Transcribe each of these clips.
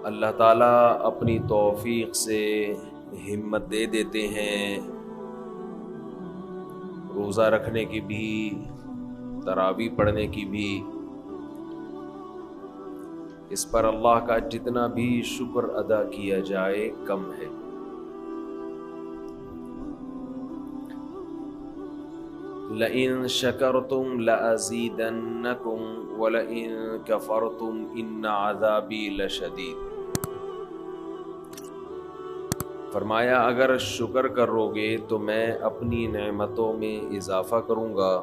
اللہ تعالیٰ اپنی توفیق سے ہمت دے دیتے ہیں، روزہ رکھنے کی بھی، تراویح پڑھنے کی بھی۔ اس پر اللہ کا جتنا بھی شکر ادا کیا جائے کم ہے۔ لَئِن شَكَرْتُمْ لَأَزِيدَنَّكُمْ وَلَئِن كَفَرْتُمْ إِنَّ عَذَابِي لَشَدِيدٌ۔ فرمایا اگر شکر کرو گے تو میں اپنی نعمتوں میں اضافہ کروں گا،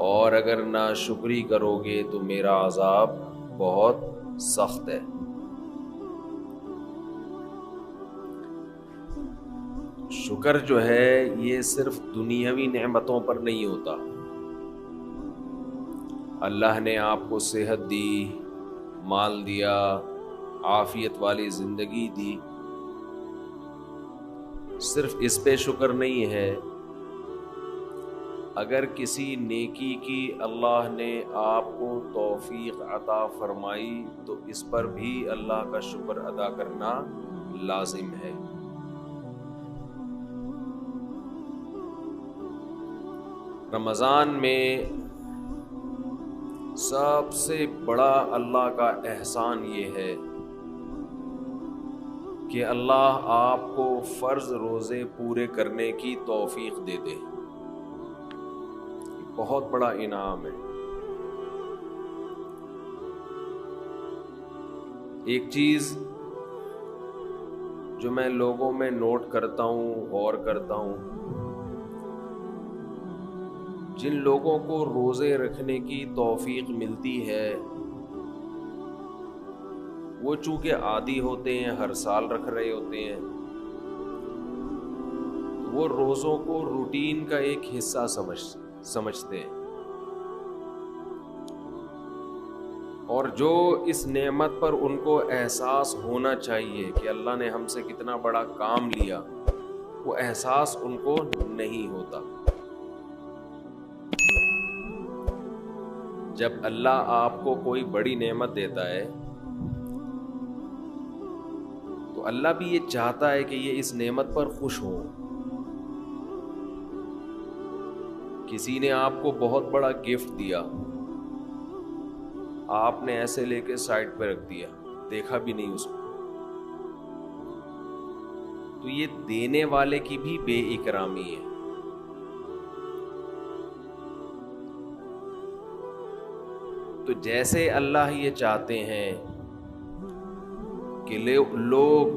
اور اگر ناشکری کرو گے تو میرا عذاب بہت سخت ہے۔ شکر جو ہے یہ صرف دنیاوی نعمتوں پر نہیں ہوتا۔ اللہ نے آپ کو صحت دی، مال دیا، عافیت والی زندگی دی، صرف اس پہ شکر نہیں ہے۔ اگر کسی نیکی کی اللہ نے آپ کو توفیق عطا فرمائی تو اس پر بھی اللہ کا شکر ادا کرنا لازم ہے۔ رمضان میں سب سے بڑا اللہ کا احسان یہ ہے کہ اللہ آپ کو فرض روزے پورے کرنے کی توفیق دے دے۔ بہت بڑا انعام ہے۔ ایک چیز جو میں لوگوں میں نوٹ کرتا ہوں، غور کرتا ہوں، جن لوگوں کو روزے رکھنے کی توفیق ملتی ہے وہ چونکہ عادی ہوتے ہیں، ہر سال رکھ رہے ہوتے ہیں، وہ روزوں کو روٹین کا ایک حصہ سمجھتے ہیں، اور جو اس نعمت پر ان کو احساس ہونا چاہیے کہ اللہ نے ہم سے کتنا بڑا کام لیا، وہ احساس ان کو نہیں ہوتا۔ جب اللہ آپ کو کوئی بڑی نعمت دیتا ہے تو اللہ بھی یہ چاہتا ہے کہ یہ اس نعمت پر خوش ہو۔ کسی نے آپ کو بہت بڑا گفٹ دیا، آپ نے ایسے لے کے سائڈ پہ رکھ دیا، دیکھا بھی نہیں اس کو، تو یہ دینے والے کی بھی بے اکرامی ہے۔ تو جیسے اللہ یہ چاہتے ہیں کہ لوگ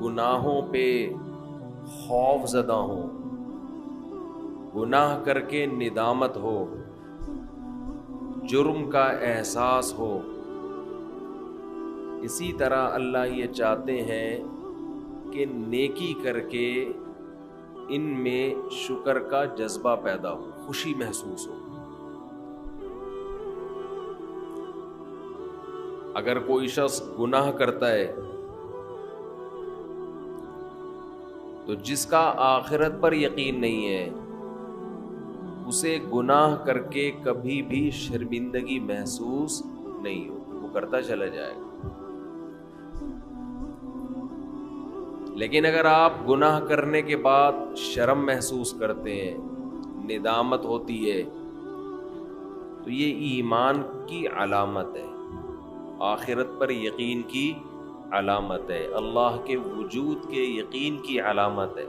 گناہوں پہ خوف زدہ ہوں، گناہ کر کے ندامت ہو، جرم کا احساس ہو، اسی طرح اللہ یہ چاہتے ہیں کہ نیکی کر کے ان میں شکر کا جذبہ پیدا ہو، خوشی محسوس ہو۔ اگر کوئی شخص گناہ کرتا ہے تو جس کا آخرت پر یقین نہیں ہے اسے گناہ کر کے کبھی بھی شرمندگی محسوس نہیں ہوگی، وہ کرتا چلا جائے گا۔ لیکن اگر آپ گناہ کرنے کے بعد شرم محسوس کرتے ہیں، ندامت ہوتی ہے، تو یہ ایمان کی علامت ہے، آخرت پر یقین کی علامت ہے، اللہ کے وجود کے یقین کی علامت ہے۔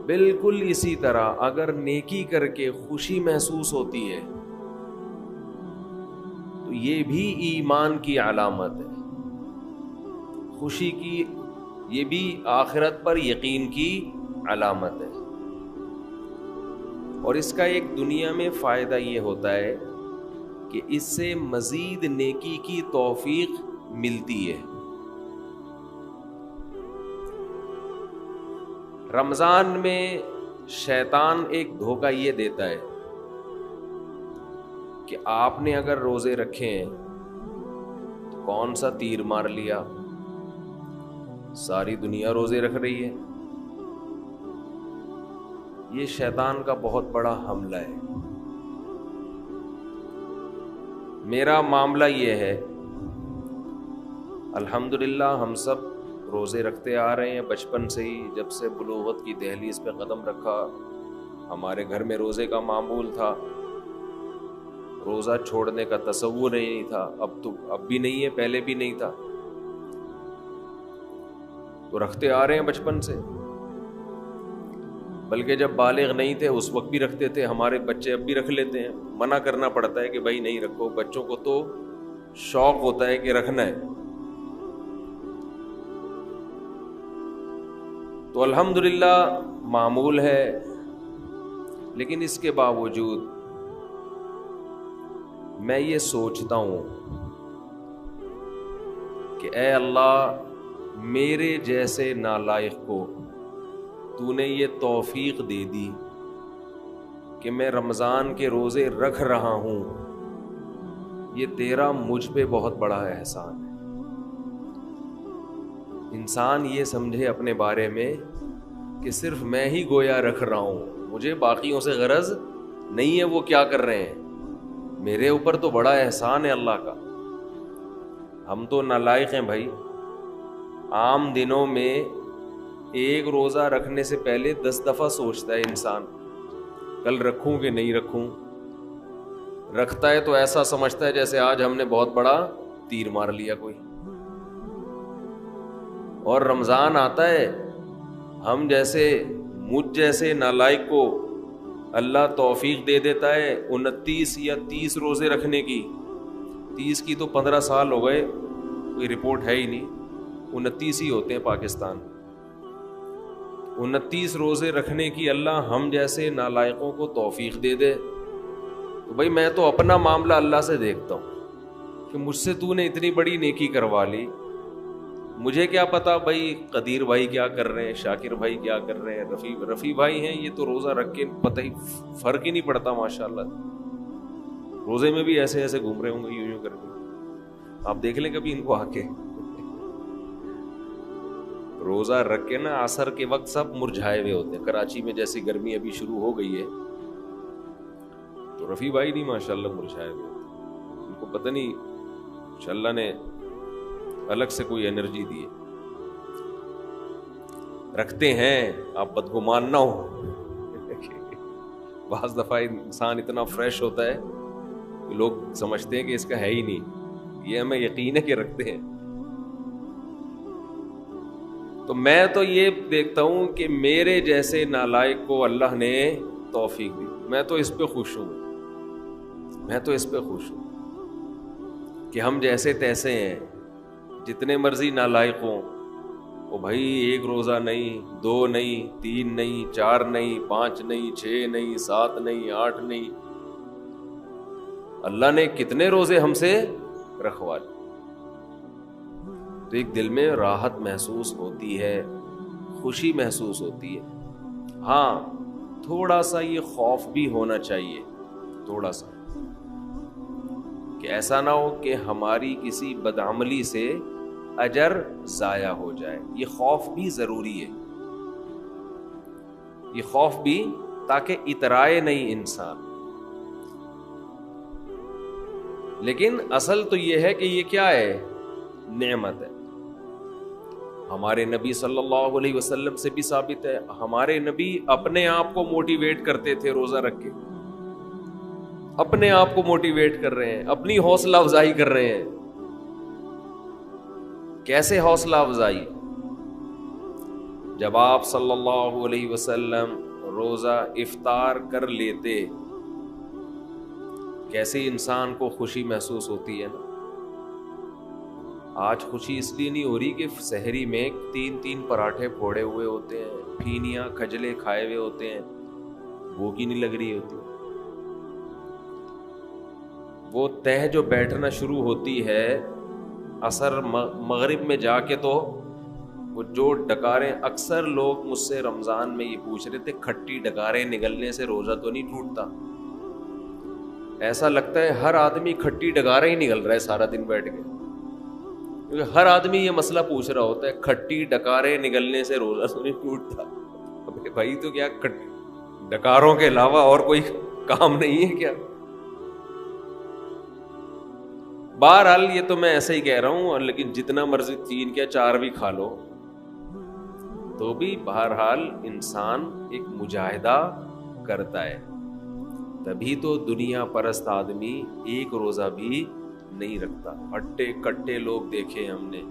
بالکل اسی طرح اگر نیکی کر کے خوشی محسوس ہوتی ہے تو یہ بھی ایمان کی علامت ہے، خوشی کی، یہ بھی آخرت پر یقین کی علامت ہے۔ اور اس کا ایک دنیا میں فائدہ یہ ہوتا ہے کہ اس سے مزید نیکی کی توفیق ملتی ہے۔ رمضان میں شیطان ایک دھوکہ یہ دیتا ہے کہ آپ نے اگر روزے رکھے ہیں تو کون سا تیر مار لیا، ساری دنیا روزے رکھ رہی ہے۔ یہ شیطان کا بہت بڑا حملہ ہے۔ میرا معاملہ یہ ہے، الحمدللہ ہم سب روزے رکھتے آ رہے ہیں بچپن سے ہی، جب سے بلوغت کی دہلیز پہ قدم رکھا ہمارے گھر میں روزے کا معمول تھا، روزہ چھوڑنے کا تصور ہی نہیں تھا، اب بھی نہیں ہے، پہلے بھی نہیں تھا، تو رکھتے آ رہے ہیں بچپن سے، بلکہ جب بالغ نہیں تھے اس وقت بھی رکھتے تھے، ہمارے بچے اب بھی رکھ لیتے ہیں، منع کرنا پڑتا ہے کہ بھائی نہیں رکھو، بچوں کو تو شوق ہوتا ہے کہ رکھنا ہے۔ تو الحمدللہ معمول ہے، لیکن اس کے باوجود میں یہ سوچتا ہوں کہ اے اللہ، میرے جیسے نالائق کو تو نے یہ توفیق دے دی کہ میں رمضان کے روزے رکھ رہا ہوں، یہ تیرا مجھ پہ بہت بڑا احسان ہے۔ انسان یہ سمجھے اپنے بارے میں کہ صرف میں ہی گویا رکھ رہا ہوں، مجھے باقیوں سے غرض نہیں ہے وہ کیا کر رہے ہیں، میرے اوپر تو بڑا احسان ہے اللہ کا۔ ہم تو نالائق ہیں بھائی، عام دنوں میں ایک روزہ رکھنے سے پہلے 10 دفعہ سوچتا ہے انسان کل رکھوں کہ نہیں رکھوں، رکھتا ہے تو ایسا سمجھتا ہے جیسے آج ہم نے بہت بڑا تیر مار لیا کوئی، اور رمضان آتا ہے ہم جیسے مجھ جیسے نالائق کو اللہ توفیق دے دیتا ہے 29 یا 30 روزے رکھنے کی، 30 کی تو 15 سال ہو گئے، کوئی رپورٹ ہے ہی نہیں، 29 ہی ہوتے ہیں پاکستان، 29 روزے رکھنے کی اللہ ہم جیسے نالائقوں کو توفیق دے دے، تو بھائی میں تو اپنا معاملہ اللہ سے دیکھتا ہوں کہ مجھ سے تو نے اتنی بڑی نیکی کروا لی، مجھے کیا پتا بھائی قدیر بھائی کیا کر رہے ہیں، شاکر بھائی کیا کر رہے ہیں، رفیع بھائی ہیں، یہ تو روزہ رکھ کے پتہ ہی فرق ہی نہیں پڑتا ماشاءاللہ، روزے میں بھی ایسے ایسے گھوم رہے ہوں گے یوں کر کے، آپ دیکھ لیں کبھی ان کو آ کے، روزہ رکھ کے نا عصر کے وقت سب مرجھائے ہوئے ہوتے ہیں، کراچی میں جیسی گرمی ابھی شروع ہو گئی ہے تو رفیع بھائی نہیں ماشاءاللہ مرجھائے ہوئے ہوتے، ان کو پتہ نہیں انشاءاللہ نے الگ سے کوئی انرجی دی ہے، رکھتے ہیں، آپ بدگمان نہ ہو، بعض دفعہ انسان اتنا فریش ہوتا ہے کہ لوگ سمجھتے ہیں کہ اس کا ہے ہی نہیں، یہ ہمیں یقین ہے کہ رکھتے ہیں۔ تو میں تو یہ دیکھتا ہوں کہ میرے جیسے نالائق کو اللہ نے توفیق دی، میں تو اس پہ خوش ہوں، میں تو اس پہ خوش ہوں کہ ہم جیسے تیسے ہیں، جتنے مرضی نالائق ہوں، وہ بھائی ایک روزہ نہیں، 2 نہیں، 3 نہیں، 4 نہیں، 5 نہیں، 6 نہیں، 7 نہیں، 8 نہیں، اللہ نے کتنے روزے ہم سے رکھوا لیے، تو ایک دل میں راحت محسوس ہوتی ہے، خوشی محسوس ہوتی ہے۔ ہاں تھوڑا سا یہ خوف بھی ہونا چاہیے، تھوڑا سا، کہ ایسا نہ ہو کہ ہماری کسی بدعملی سے اجر ضائع ہو جائے، یہ خوف بھی ضروری ہے، یہ خوف بھی، تاکہ اترائے نہیں انسان۔ لیکن اصل تو یہ ہے کہ یہ کیا ہے، نعمت ہے۔ ہمارے نبی صلی اللہ علیہ وسلم سے بھی ثابت ہے، ہمارے نبی اپنے آپ کو موٹیویٹ کرتے تھے روزہ رکھ کے، اپنے آپ کو موٹیویٹ کر رہے ہیں، اپنی حوصلہ افزائی کر رہے ہیں۔ کیسے حوصلہ افزائی؟ جب آپ صلی اللہ علیہ وسلم روزہ افطار کر لیتے، کیسے انسان کو خوشی محسوس ہوتی ہے نا۔ آج خوشی اس لیے نہیں ہو رہی کہ سحری میں 3 پراٹھے پھوڑے ہوئے ہوتے ہیں، پھینیاں کھجلے کھائے ہوئے ہوتے ہیں، بھوک ہی نہیں لگ رہی ہوتی، وہ تہ جو بیٹھنا شروع ہوتی ہے عصر مغرب میں جا کے، تو وہ جو ڈکاریں، اکثر لوگ مجھ سے رمضان میں یہ پوچھ رہے تھے کھٹی ڈکاریں نگلنے سے روزہ تو نہیں ٹوٹتا؟ ایسا لگتا ہے ہر آدمی کھٹی ڈکاریں ہی نگل رہا ہے سارا دن بیٹھ کے، کیونکہ ہر آدمی یہ مسئلہ پوچھ رہا ہوتا ہے کھٹی ڈکاریں نگلنے سے روزہ تو نہیں ٹوٹتا۔ ابے بھائی تو کیا ڈکاروں کے علاوہ اور کوئی کام نہیں ہے کیا؟ بہرحال یہ تو میں ایسا ہی کہہ رہا ہوں، لیکن جتنا مرضی 3 یا 4 بھی کھا لو تو بھی بہرحال انسان ایک مجاہدہ کرتا ہے. تبھی تو دنیا پرست آدمی ایک روزہ بھی نہیں رکھتا. ہٹے کٹے لوگ دیکھے ہم نے،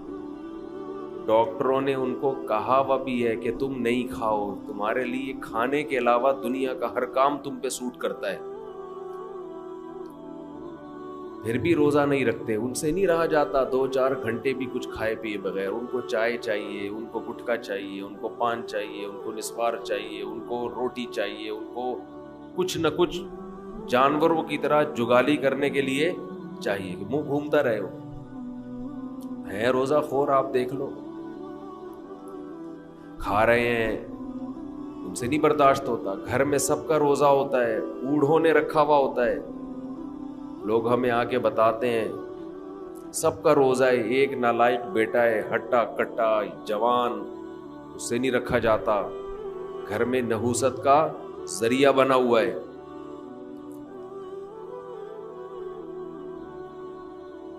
ڈاکٹروں نے ان کو کہا ہوا بھی ہے کہ تم نہیں کھاؤ، تمہارے لیے کھانے کے علاوہ دنیا کا ہر کام تم پہ سوٹ کرتا ہے، پھر بھی روزہ نہیں رکھتے. ان سے نہیں رہا جاتا 2-4 گھنٹے بھی کچھ کھائے پیے بغیر. ان کو چائے چاہیے، ان کو گٹکا چاہیے، ان کو پان چاہیے، ان کو نسوار چاہیے، ان کو روٹی چاہیے، ان کو کچھ نہ کچھ جانوروں کی طرح جگالی کرنے کے لیے چاہیے کہ منہ گھومتا رہے ہو. ہے روزہ خور، آپ دیکھ لو، کھا رہے ہیں، ان سے نہیں برداشت ہوتا. گھر میں سب کا روزہ ہوتا ہے، اوڑھوں نے رکھا ہوا ہوتا ہے. لوگ ہمیں آ کے بتاتے ہیں سب کا روزہ ہے، ایک نالائق بیٹا ہے، ہٹا کٹا جوان، اس سے نہیں رکھا جاتا، گھر میں نحوست کا ذریعہ بنا ہوا ہے.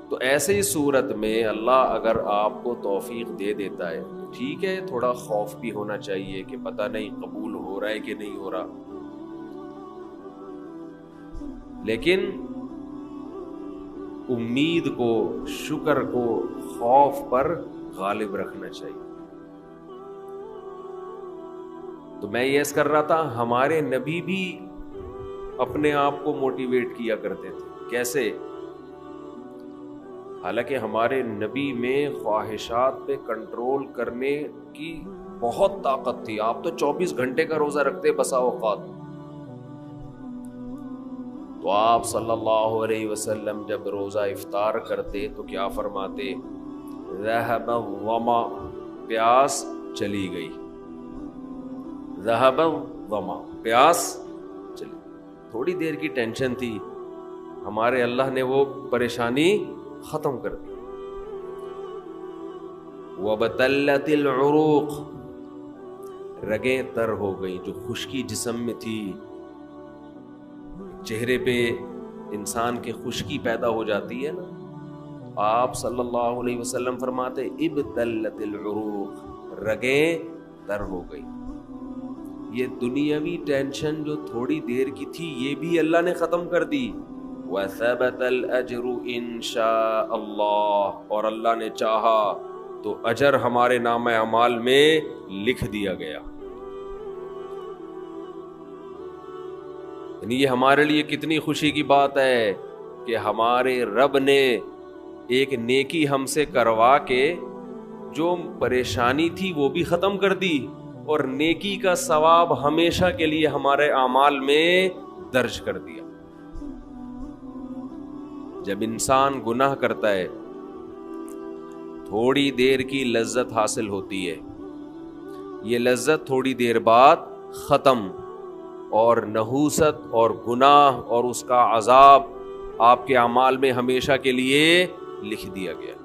تو ایسے ہی صورت میں اللہ اگر آپ کو توفیق دے دیتا ہے تو ٹھیک ہے، تھوڑا خوف بھی ہونا چاہیے کہ پتہ نہیں قبول ہو رہا ہے کہ نہیں ہو رہا، لیکن امید کو، شکر کو خوف پر غالب رکھنا چاہیے. تو میں یہ کر رہا تھا، ہمارے نبی بھی اپنے آپ کو موٹیویٹ کیا کرتے تھے. کیسے؟ حالانکہ ہمارے نبی میں خواہشات پہ کنٹرول کرنے کی بہت طاقت تھی. آپ تو 24 گھنٹے کا روزہ رکھتے بسا اوقات. تو آپ صلی اللہ علیہ وسلم جب روزہ افطار کرتے تو کیا فرماتے؟ ذہب الظما، پیاس چلی گئی. ذہب الظما، پیاس چلی. تھوڑی دیر کی ٹینشن تھی، ہمارے اللہ نے وہ پریشانی ختم کر دی. وَبَتَلَّتِ الْعُرُوقُ، رگیں تر ہو گئی. جو خشکی جسم میں تھی، چہرے پہ انسان کے خشکی پیدا ہو جاتی ہے نا، آپ صلی اللہ علیہ وسلم فرماتے ابتلت العروق، رگیں تر ہو گئی. یہ دنیاوی ٹینشن جو تھوڑی دیر کی تھی یہ بھی اللہ نے ختم کر دی. وَثَبَتَ الْأَجْرُ إِن شَاءَ اللَّهُ، اور اللہ نے چاہا تو اجر ہمارے نامہ اعمال میں لکھ دیا گیا. یعنی یہ ہمارے لیے کتنی خوشی کی بات ہے کہ ہمارے رب نے ایک نیکی ہم سے کروا کے جو پریشانی تھی وہ بھی ختم کر دی، اور نیکی کا ثواب ہمیشہ کے لیے ہمارے اعمال میں درج کر دیا. جب انسان گناہ کرتا ہے تھوڑی دیر کی لذت حاصل ہوتی ہے، یہ لذت تھوڑی دیر بعد ختم، اور نحوست اور گناہ اور اس کا عذاب آپ کے اعمال میں ہمیشہ کے لیے لکھ دیا گیا.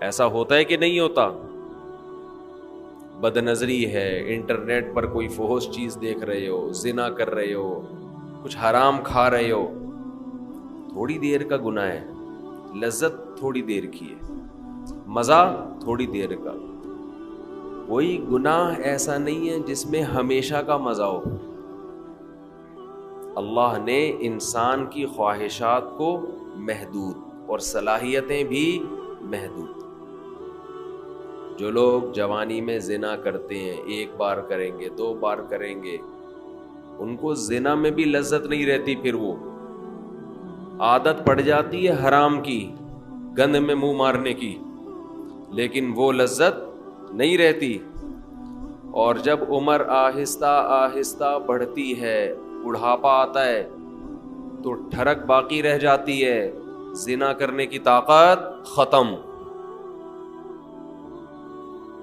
ایسا ہوتا ہے کہ نہیں ہوتا؟ بد نظری ہے، انٹرنیٹ پر کوئی فحش چیز دیکھ رہے ہو، زنا کر رہے ہو، کچھ حرام کھا رہے ہو، تھوڑی دیر کا گناہ ہے، لذت تھوڑی دیر کی ہے، مزہ تھوڑی دیر کا. کوئی گناہ ایسا نہیں ہے جس میں ہمیشہ کا مزہ ہو. اللہ نے انسان کی خواہشات کو محدود اور صلاحیتیں بھی محدود. جو لوگ جوانی میں زنا کرتے ہیں، 1 بار کریں گے، 2 بار کریں گے، ان کو زنا میں بھی لذت نہیں رہتی، پھر وہ عادت پڑ جاتی ہے حرام کی، گند میں منہ مارنے کی، لیکن وہ لذت نہیں رہتی. اور جب عمر آہستہ آہستہ بڑھتی ہے، بڑھاپا آتا ہے، تو ٹھڑک باقی رہ جاتی ہے، زنا کرنے کی طاقت ختم.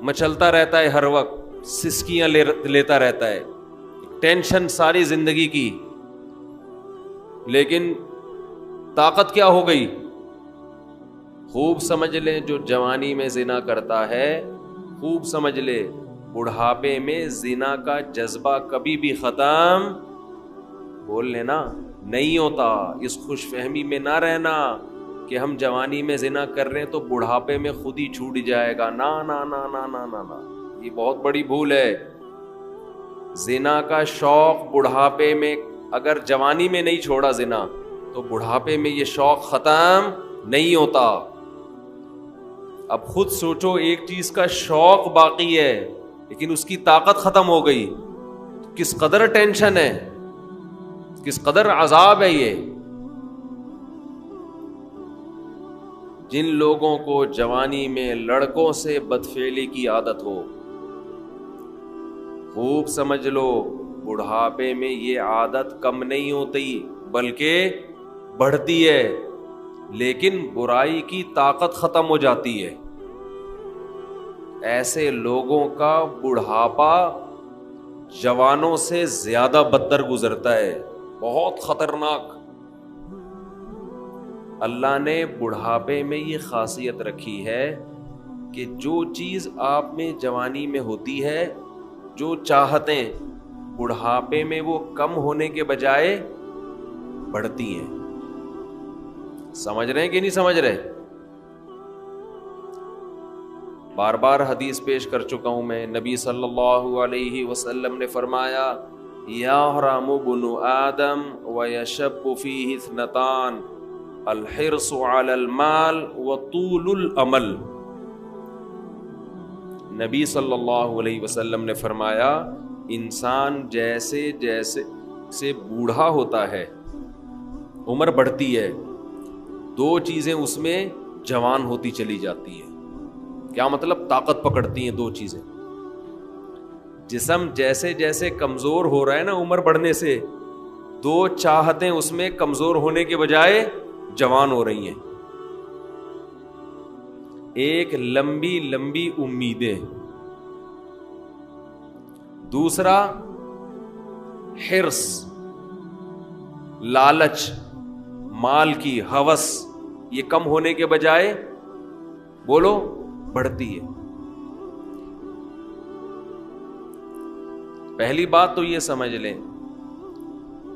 مچلتا رہتا ہے، ہر وقت سسکیاں لیتا رہتا ہے، ٹینشن ساری زندگی کی. لیکن طاقت کیا ہو گئی؟ خوب سمجھ لیں، جو جوانی میں زنا کرتا ہے خوب سمجھ لے، بڑھاپے میں زنا کا جذبہ کبھی بھی ختم، بول لینا، نہیں ہوتا. اس خوش فہمی میں نہ رہنا کہ ہم جوانی میں زنا کر رہے ہیں تو بڑھاپے میں خود ہی چھوٹ جائے گا. نا نا نا نا نا نا نا, یہ بہت بڑی بھول ہے. زنا کا شوق بڑھاپے میں, اگر جوانی میں نہیں چھوڑا زنا تو بڑھاپے میں یہ شوق ختم نہیں ہوتا. اب خود سوچو, ایک چیز کا شوق باقی ہے لیکن اس کی طاقت ختم ہو گئی, کس قدر ٹینشن ہے, کس قدر عذاب ہے یہ. جن لوگوں کو جوانی میں لڑکوں سے بدفعلی کی عادت ہو, خوب سمجھ لو, بڑھاپے میں یہ عادت کم نہیں ہوتی بلکہ بڑھتی ہے, لیکن برائی کی طاقت ختم ہو جاتی ہے. ایسے لوگوں کا بڑھاپا جوانوں سے زیادہ بدتر گزرتا ہے, بہت خطرناک. اللہ نے بڑھاپے میں یہ خاصیت رکھی ہے کہ جو چیز آپ میں جوانی میں ہوتی ہے, جو چاہتیں بڑھاپے میں وہ کم ہونے کے بجائے بڑھتی ہیں. سمجھ رہے ہیں کہ نہیں سمجھ رہے؟ بار بار حدیث پیش کر چکا ہوں میں. نبی صلی اللہ علیہ وسلم نے فرمایا, یحرم ابن آدم ویشب فیہ اثنتان, الحرص علی المال وطول الامل. نبی صلی اللہ علیہ وسلم نے فرمایا, انسان جیسے جیسے سے بوڑھا ہوتا ہے, عمر بڑھتی ہے, دو چیزیں اس میں جوان ہوتی چلی جاتی ہیں. کیا مطلب؟ طاقت پکڑتی ہیں دو چیزیں. جسم جیسے جیسے کمزور ہو رہا ہے نا عمر بڑھنے سے, دو چاہتیں اس میں کمزور ہونے کے بجائے جوان ہو رہی ہیں. ایک لمبی لمبی امیدیں, دوسرا حرص, لالچ, مال کی ہوس, یہ کم ہونے کے بجائے بولو بڑھتی ہے. پہلی بات تو یہ سمجھ لیں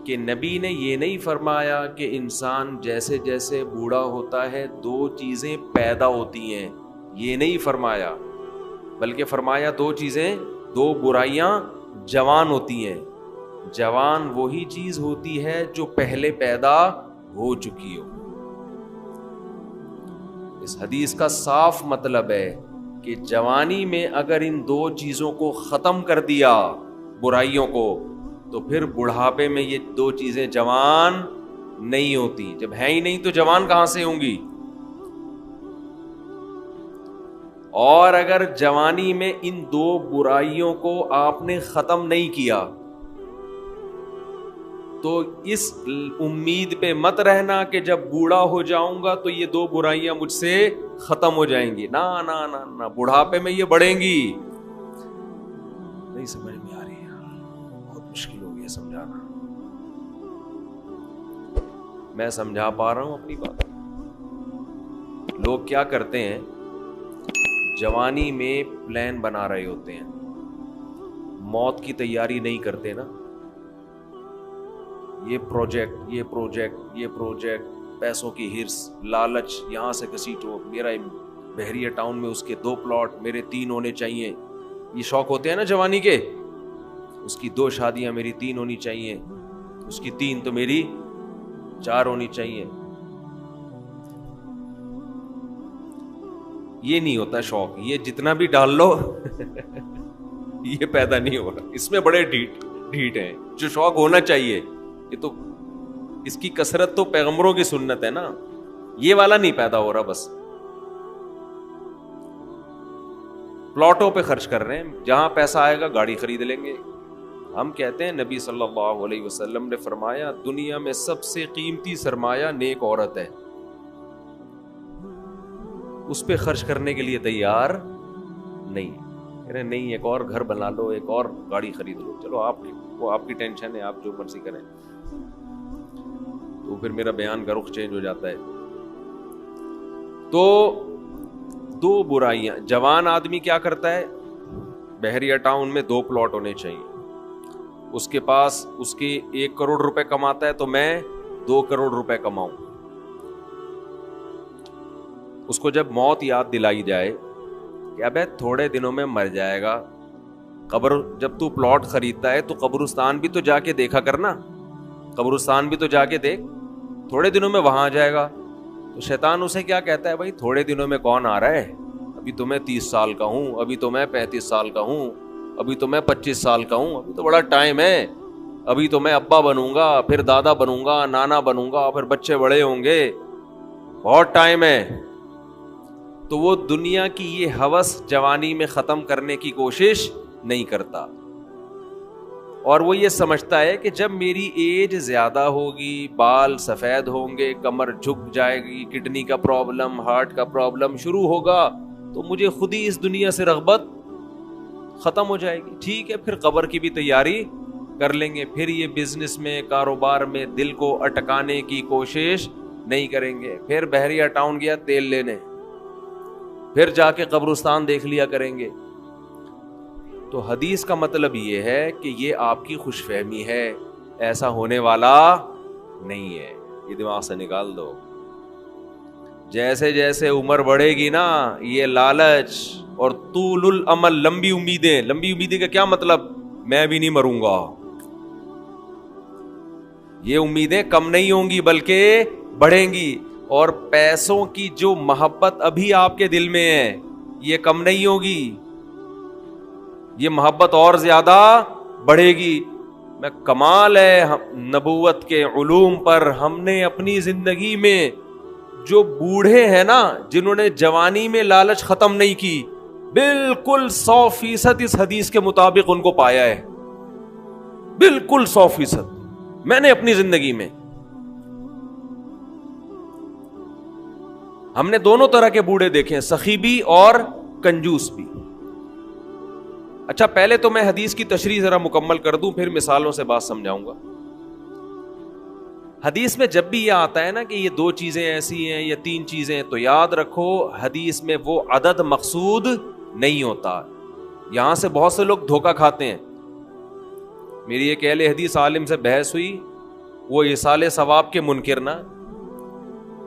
کہ نبی نے یہ نہیں فرمایا کہ انسان جیسے جیسے بوڑھا ہوتا ہے دو چیزیں پیدا ہوتی ہیں, یہ نہیں فرمایا, بلکہ فرمایا دو چیزیں, دو برائیاں جوان ہوتی ہیں. جوان وہی چیز ہوتی ہے جو پہلے پیدا ہو چکی ہو. اس حدیث کا صاف مطلب ہے کہ جوانی میں اگر ان دو چیزوں کو ختم کر دیا, برائیوں کو, تو پھر بڑھاپے میں یہ دو چیزیں جوان نہیں ہوتی. جب ہیں ہی نہیں تو جوان کہاں سے ہوں گی؟ اور اگر جوانی میں ان دو برائیوں کو آپ نے ختم نہیں کیا تو اس امید پہ مت رہنا کہ جب بوڑھا ہو جاؤں گا تو یہ دو برائیاں مجھ سے ختم ہو جائیں گی. نا نا نا نا, بڑھاپے میں یہ بڑھیں گی. نہیں سمجھ میں آ رہی ہے, بہت مشکل ہو گیا سمجھانا. میں سمجھا پا رہا ہوں اپنی بات. لوگ کیا کرتے ہیں, جوانی میں پلان بنا رہے ہوتے ہیں, موت کی تیاری نہیں کرتے نا. یہ پروجیکٹ, یہ پروجیکٹ, یہ پروجیکٹ, پیسوں کی ہرس, لالچ, یہاں سے گھسیٹو, میرا بحریہ ٹاؤن میں اس کے 2 پلاٹ, میرے 3 ہونے چاہیے. یہ شوق ہوتے ہیں نا جوانی کے. اس کی 2 شادیاں, میری 3 ہونی چاہیے, اس کی 3 تو میری 4 ہونی چاہیے. یہ نہیں ہوتا شوق, یہ جتنا بھی ڈال لو یہ پیدا نہیں ہو رہا. اس میں بڑے ڈھیٹ ہیں. جو شوق ہونا چاہیے, یہ تو اس کی کثرت تو پیغمبروں کی سنت ہے نا, یہ والا نہیں پیدا ہو رہا. بس پلاٹوں پہ خرچ کر رہے ہیں, جہاں پیسہ آئے گا گاڑی خرید لیں گے. ہم کہتے ہیں نبی صلی اللہ علیہ وسلم نے فرمایا دنیا میں سب سے قیمتی سرمایہ نیک عورت ہے. اس پہ خرچ کرنے کے لیے تیار نہیں. نہیں, ایک اور گھر بنا لو, ایک اور گاڑی خرید لو, چلو آپ وہ آپ کی ٹینشن ہے, آپ جو مرضی کریں. تو پھر میرا بیان کا رخ چینج ہو جاتا ہے. تو 2 برائیاں. جوان آدمی کیا کرتا ہے, بحریہ ٹاؤن میں 2 پلاٹ ہونے چاہیے. اس کے پاس اس کے 1 کروڑ روپے کماتا ہے تو میں 2 کروڑ روپے کماؤں. اس کو جب موت یاد دلائی جائے کہ ابے تھوڑے دنوں میں مر جائے گا, قبر جب تو پلاٹ خریدتا ہے تو قبرستان بھی تو جا کے دیکھا کرنا, قبرستان بھی تو جا کے دیکھ, تھوڑے دنوں میں وہاں جائے گا. تو شیطان اسے کیا کہتا ہے, بھائی تھوڑے دنوں میں کون آ رہا ہے, ابھی تو میں 30 سال کا ہوں, ابھی تو میں 35 سال کا ہوں, ابھی تو میں 25 سال کا ہوں, ابھی تو بڑا ٹائم ہے, ابھی تو میں ابا بنوں گا, پھر دادا بنوں گا, نانا بنوں گا, پھر بچے بڑے ہوں گے, بہت ٹائم ہے. تو وہ دنیا کی یہ ہوس جوانی میں ختم کرنے کی کوشش نہیں کرتا, اور وہ یہ سمجھتا ہے کہ جب میری ایج زیادہ ہوگی, بال سفید ہوں گے, کمر جھک جائے گی, کڈنی کا پرابلم, ہارٹ کا پرابلم شروع ہوگا, تو مجھے خود ہی اس دنیا سے رغبت ختم ہو جائے گی. ٹھیک ہے, پھر قبر کی بھی تیاری کر لیں گے, پھر یہ بزنس میں, کاروبار میں دل کو اٹکانے کی کوشش نہیں کریں گے, پھر بحریہ ٹاؤن گیا تیل لینے, پھر جا کے قبرستان دیکھ لیا کریں گے. تو حدیث کا مطلب یہ ہے کہ یہ آپ کی خوش فہمی ہے, ایسا ہونے والا نہیں ہے, یہ دماغ سے نکال دو. جیسے جیسے عمر بڑھے گی نا, یہ لالچ اور طول الامل, لمبی امیدیں, لمبی امیدیں کا کیا مطلب, میں بھی نہیں مروں گا, یہ امیدیں کم نہیں ہوں گی بلکہ بڑھیں گی. اور پیسوں کی جو محبت ابھی آپ کے دل میں ہے یہ کم نہیں ہوگی, یہ محبت اور زیادہ بڑھے گی. میں کمال ہے نبوت کے علوم پر, ہم نے اپنی زندگی میں جو بوڑھے ہیں نا, جنہوں نے جوانی میں لالچ ختم نہیں کی, بالکل 100% اس حدیث کے مطابق ان کو پایا ہے, بالکل 100%. میں نے اپنی زندگی میں, ہم نے دونوں طرح کے بوڑھے دیکھے ہیں, سخی بھی اور کنجوس بھی. اچھا, پہلے تو میں حدیث کی تشریح ذرا مکمل کر دوں, پھر مثالوں سے بات سمجھاؤں گا. حدیث میں جب بھی یہ آتا ہے نا کہ یہ 2 چیزیں ایسی ہیں یا 3 چیزیں, تو یاد رکھو حدیث میں وہ عدد مقصود نہیں ہوتا. یہاں سے بہت سے لوگ دھوکہ کھاتے ہیں. میری ایک اہل حدیث عالم سے بحث ہوئی, وہ ایصال ثواب کے منکر نا,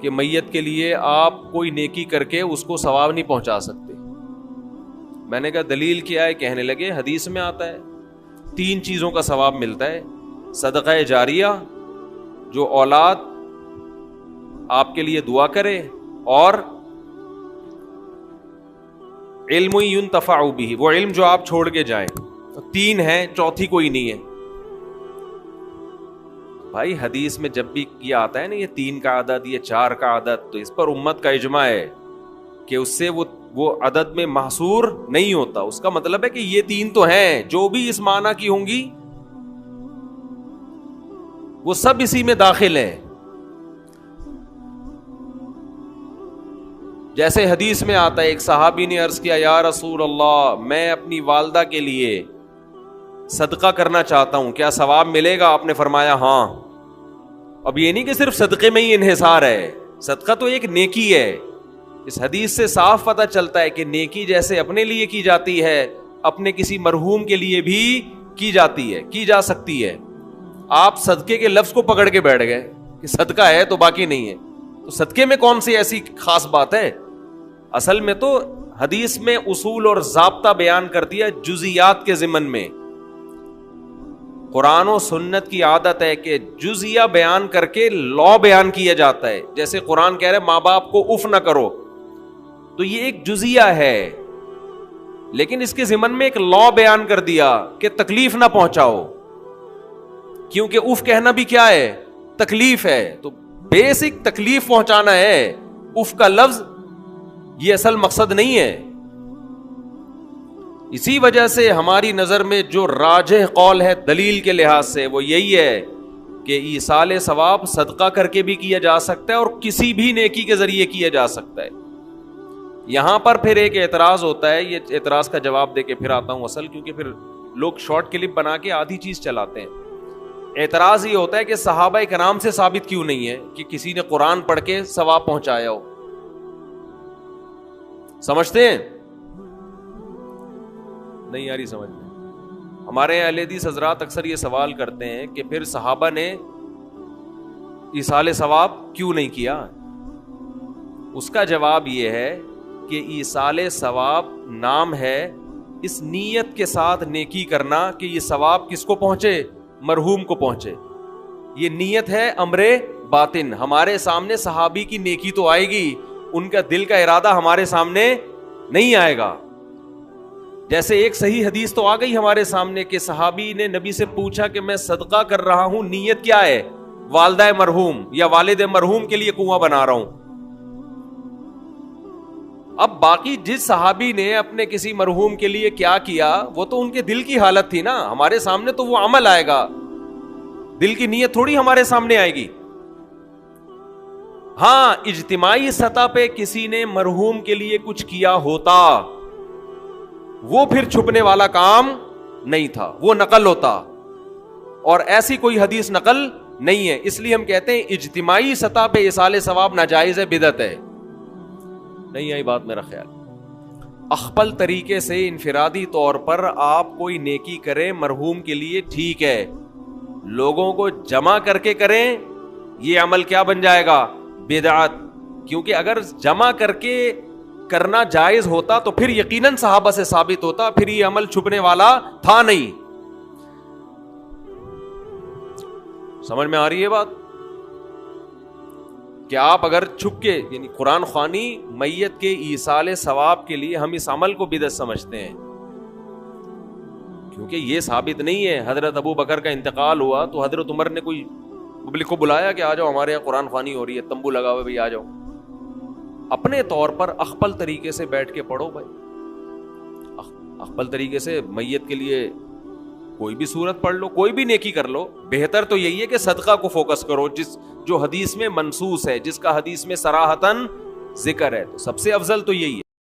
کہ میت کے لیے آپ کوئی نیکی کر کے اس کو ثواب نہیں پہنچا سکتے. میں نے کہا دلیل کیا ہے, کہنے لگے حدیث میں آتا ہے 3 چیزوں کا ثواب ملتا ہے, صدقہ جاریہ, جو اولاد آپ کے لیے دعا کرے, اور علم ينتفع به, وہ علم جو آپ چھوڑ کے جائیں. 3 ہیں, چوتھی کوئی نہیں ہے. بھائی حدیث میں جب بھی یہ آتا ہے نا یہ 3 کا عدد, یہ 4 کا عدد, تو اس پر امت کا اجماع ہے کہ اس سے وہ عدد میں محصور نہیں ہوتا. اس کا مطلب ہے کہ یہ 3 تو ہیں, جو بھی اس معنی کی ہوں گی وہ سب اسی میں داخل ہیں. جیسے حدیث میں آتا ہے, ایک صحابی نے عرض کیا, یا رسول اللہ, میں اپنی والدہ کے لیے صدقہ کرنا چاہتا ہوں, کیا ثواب ملے گا؟ آپ نے فرمایا ہاں. اب یہ نہیں کہ صرف صدقے میں ہی انحصار ہے, صدقہ تو ایک نیکی ہے. اس حدیث سے صاف پتہ چلتا ہے کہ نیکی جیسے اپنے لیے کی جاتی ہے, اپنے کسی مرحوم کے لیے بھی کی جاتی ہے, کی جا سکتی ہے. آپ صدقے کے لفظ کو پکڑ کے بیٹھ گئے کہ صدقہ ہے تو باقی نہیں ہے, تو صدقے میں کون سی ایسی خاص بات ہے؟ اصل میں تو حدیث میں اصول اور ضابطہ بیان کر دیا جزیات کے ضمن میں. قرآن و سنت کی عادت ہے کہ جزیہ بیان کر کے لا بیان کیا جاتا ہے. جیسے قرآن کہہ رہے ماں باپ کو اف نہ کرو, تو یہ ایک جزیہ ہے, لیکن اس کے ضمن میں ایک لا بیان کر دیا کہ تکلیف نہ پہنچاؤ, کیونکہ اف کہنا بھی کیا ہے؟ تکلیف ہے. تو بیسک تکلیف پہنچانا ہے. اف کا لفظ یہ اصل مقصد نہیں ہے. اسی وجہ سے ہماری نظر میں جو راجح قول ہے دلیل کے لحاظ سے وہ یہی ہے کہ ایصال ثواب صدقہ کر کے بھی کیا جا سکتا ہے اور کسی بھی نیکی کے ذریعے کیا جا سکتا ہے. یہاں پر پھر ایک اعتراض ہوتا ہے, یہ اعتراض کا جواب دے کے پھر آتا ہوں اصل, کیونکہ پھر لوگ شارٹ کلپ بنا کے آدھی چیز چلاتے ہیں. اعتراض یہ ہوتا ہے کہ صحابہ کرام سے ثابت کیوں نہیں ہے کہ کسی نے قرآن پڑھ کے ثواب پہنچایا ہو. سمجھتے ہیں؟ نہیں یاری سمجھ میں. ہمارے اہل حدیث حضرات اکثر یہ سوال کرتے ہیں کہ پھر صحابہ نے ایصال ثواب کیوں نہیں کیا؟ اس کا جواب یہ ہے کہ ایصال ثواب نام ہے اس نیت کے ساتھ نیکی کرنا کہ یہ ثواب کس کو پہنچے؟ مرحوم کو پہنچے. یہ نیت ہے امر باطن. ہمارے سامنے صحابی کی نیکی تو آئے گی, ان کا دل کا ارادہ ہمارے سامنے نہیں آئے گا. جیسے ایک صحیح حدیث تو آ گئی ہمارے سامنے کہ صحابی نے نبی سے پوچھا کہ میں صدقہ کر رہا ہوں, نیت کیا ہے؟ والدہ مرحوم یا والد مرحوم کے لیے کنواں بنا رہا ہوں. اب باقی جس صحابی نے اپنے کسی مرحوم کے لیے کیا کیا وہ تو ان کے دل کی حالت تھی نا, ہمارے سامنے تو وہ عمل آئے گا, دل کی نیت تھوڑی ہمارے سامنے آئے گی. ہاں اجتماعی سطح پہ کسی نے مرحوم کے لیے کچھ کیا ہوتا وہ پھر چھپنے والا کام نہیں تھا, وہ نقل ہوتا, اور ایسی کوئی حدیث نقل نہیں ہے. اس لیے ہم کہتے ہیں اجتماعی سطح پہ ایصال ثواب ناجائز ہے, بدعت ہے. نہیں آئی بات میرا خیال. اخپل طریقے سے انفرادی طور پر آپ کوئی نیکی کریں مرحوم کے لیے ٹھیک ہے, لوگوں کو جمع کر کے کریں یہ عمل کیا بن جائے گا؟ بدعت. کیونکہ اگر جمع کر کے کرنا جائز ہوتا تو پھر یقیناً صحابہ سے ثابت ہوتا, پھر یہ عمل چھپنے والا تھا نہیں. سمجھ میں آ رہی ہے بات؟ کہ آپ اگر چھپ کے یعنی قرآن خوانی میت کے ایصال ثواب کے لیے ہم اس عمل کو بدعت سمجھتے ہیں, کیونکہ یہ ثابت نہیں ہے. حضرت ابو بکر کا انتقال ہوا تو حضرت عمر نے کوئی پبلک کو بلایا کہ آ جاؤ ہمارے یہاں قرآن خوانی ہو رہی ہے, تمبو لگا ہوا بھائی آ جاؤ. اپنے طور پر اخپل طریقے سے بیٹھ کے پڑھو بھائی, اخپل طریقے سے میت کے لیے کوئی بھی سورت پڑھ لو, کوئی بھی نیکی کر لو. بہتر تو یہی ہے کہ صدقہ کو فوکس کرو جو حدیث میں منصوص ہے, جس کا حدیث میں صراحتاً ذکر ہے, تو سب سے افضل تو یہی ہے.